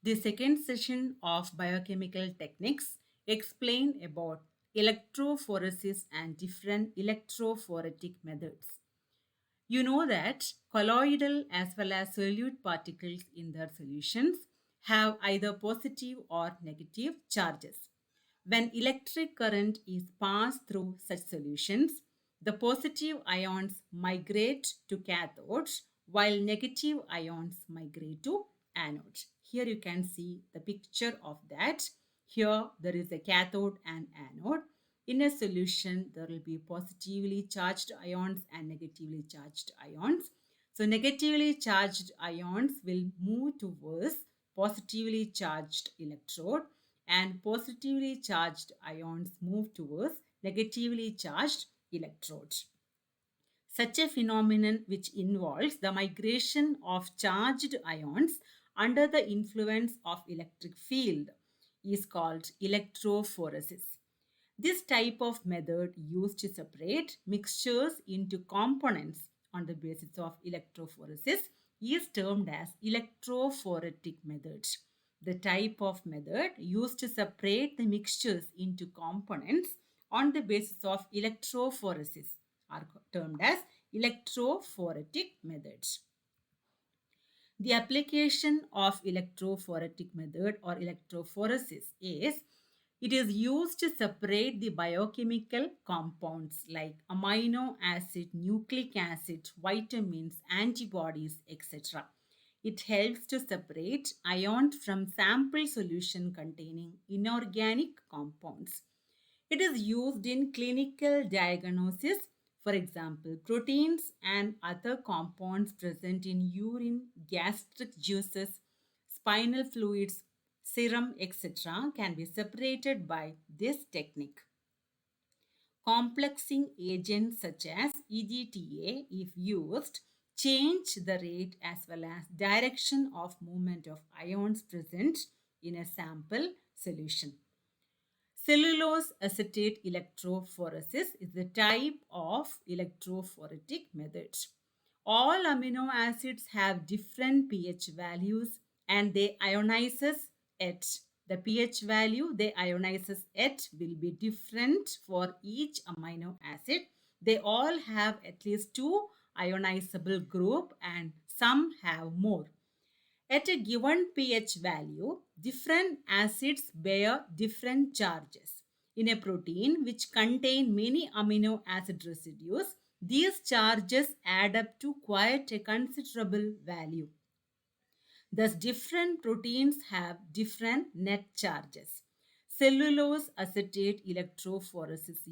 The second session of biochemical techniques explain about electrophoresis and different electrophoretic methods. You know that colloidal as well as solute particles in their solutions have either positive or negative charges. When electric current is passed through such solutions, the positive ions migrate to cathodes while negative ions migrate to anodes. Here you can see the picture of that. Here there is a cathode and anode. In a solution, there will be positively charged ions and negatively charged ions. So, negatively charged ions will move towards positively charged electrode, and positively charged ions move towards negatively charged electrodes. Such a phenomenon, which involves the migration of charged ions under the influence of electric field, is called electrophoresis. This type of method used to separate mixtures into components on the basis of electrophoresis is termed as electrophoretic method. The type of method used to separate the mixtures into components on the basis of electrophoresis are termed as electrophoretic methods. The application of electrophoretic method or electrophoresis is it is used to separate the biochemical compounds like amino acid, nucleic acid, vitamins, antibodies, etc. It helps to separate ions from sample solution containing inorganic compounds. It is used in clinical diagnosis, for example, proteins and other compounds present in urine, gastric juices, spinal fluids, serum, etc., can be separated by this technique. Complexing agents such as EDTA, if used, change the rate as well as direction of movement of ions present in a sample solution. Cellulose acetate electrophoresis is the type of electrophoretic method. All amino acids have different pH values and they ionizes at the pH value they ionizes at will be different for each amino acid. They all have at least two ionizable group and some have more. At a given pH value, different acids bear different charges. In a protein which contain many amino acid residues, these charges add up to quite a considerable value. Thus, different proteins have different net charges. Cellulose acetate electrophoresis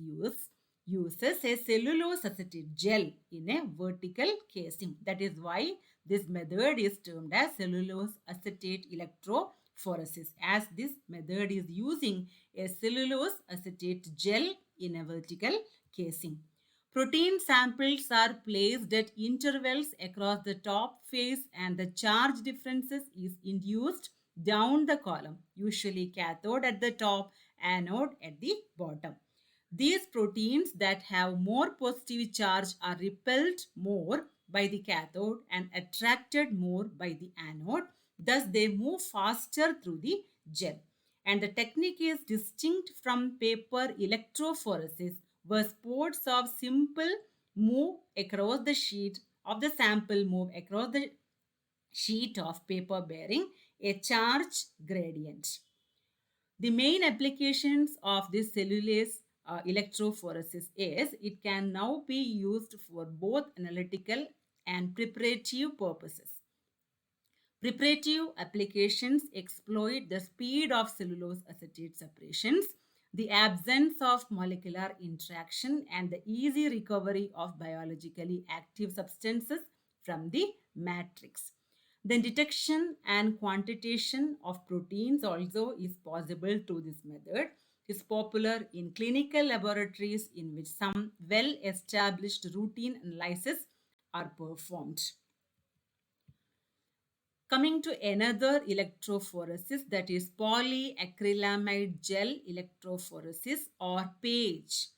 uses a cellulose acetate gel in a vertical casing. That is why this method is termed as cellulose acetate electrophoresis, as this method is using a cellulose acetate gel in a vertical casing. Protein samples are placed at intervals across the top face and the charge differences is induced down the column, usually cathode at the top, anode at the bottom. These proteins that have more positive charge are repelled more by the cathode and attracted more by the anode. Thus, they move faster through the gel. And the technique is distinct from paper electrophoresis, where spots of simple move across the sheet of the sample move across the sheet of paper bearing a charge gradient. The main applications of this cellulose electrophoresis is it can now be used for both analytical and preparative purposes. Preparative applications exploit the speed of cellulose acetate separations, the absence of molecular interaction, and the easy recovery of biologically active substances from the matrix. The detection and quantitation of proteins also is possible through this method. It is popular in clinical laboratories in which some well-established routine analyses are performed. Coming to another electrophoresis, that is polyacrylamide gel electrophoresis or PAGE.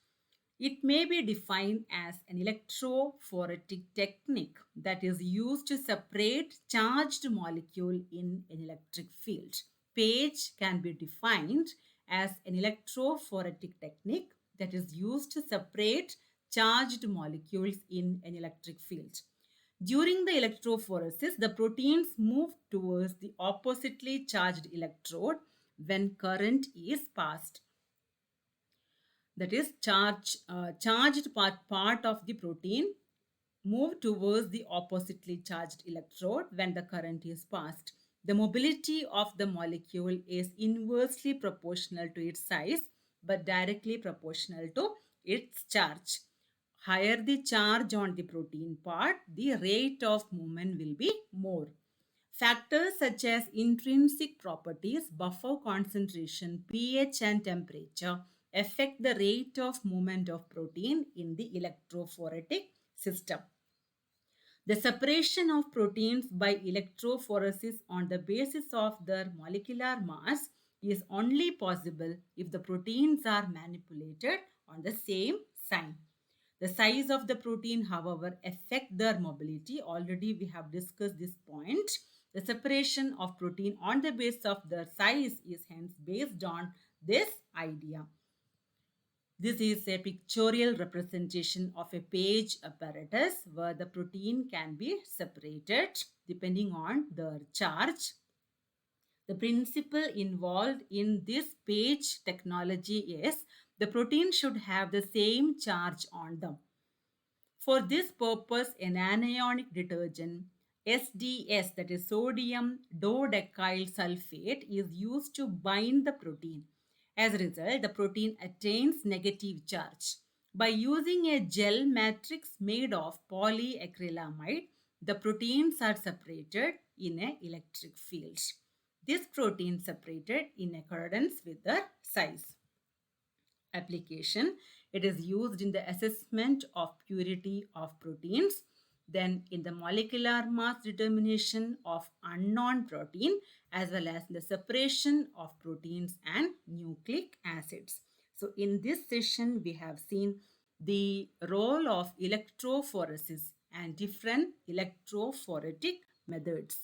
It may be defined as an electrophoretic technique that is used to separate charged molecule in an electric field. Page can be defined as an electrophoretic technique that is used to separate charged molecules in an electric field. During the electrophoresis, the proteins move towards the oppositely charged electrode when current is passed. That is, charged part of the protein move towards the oppositely charged electrode when the current is passed. The mobility of the molecule is inversely proportional to its size but directly proportional to its charge. Higher the charge on the protein part, the rate of movement will be more. Factors such as intrinsic properties, buffer concentration, pH, and temperature affect the rate of movement of protein in the electrophoretic system. The separation of proteins by electrophoresis on the basis of their molecular mass is only possible if the proteins are manipulated on the same sign. The size of the protein, however, affect their mobility. Already we have discussed this point. The separation of protein on the basis of their size is hence based on this idea. This is a pictorial representation of a page apparatus where the protein can be separated depending on their charge. The principle involved in this page technology is the protein should have the same charge on them. For this purpose, an anionic detergent SDS, that is sodium dodecyl sulfate, is used to bind the protein. As a result, the protein attains negative charge. By using a gel matrix made of polyacrylamide, the proteins are separated in an electric field. This protein separated in accordance with their size. Application: it is used in the assessment of purity of proteins, then in the molecular mass determination of unknown protein, as well as the separation of proteins and nucleic acids. So in this session we have seen the role of electrophoresis and different electrophoretic methods.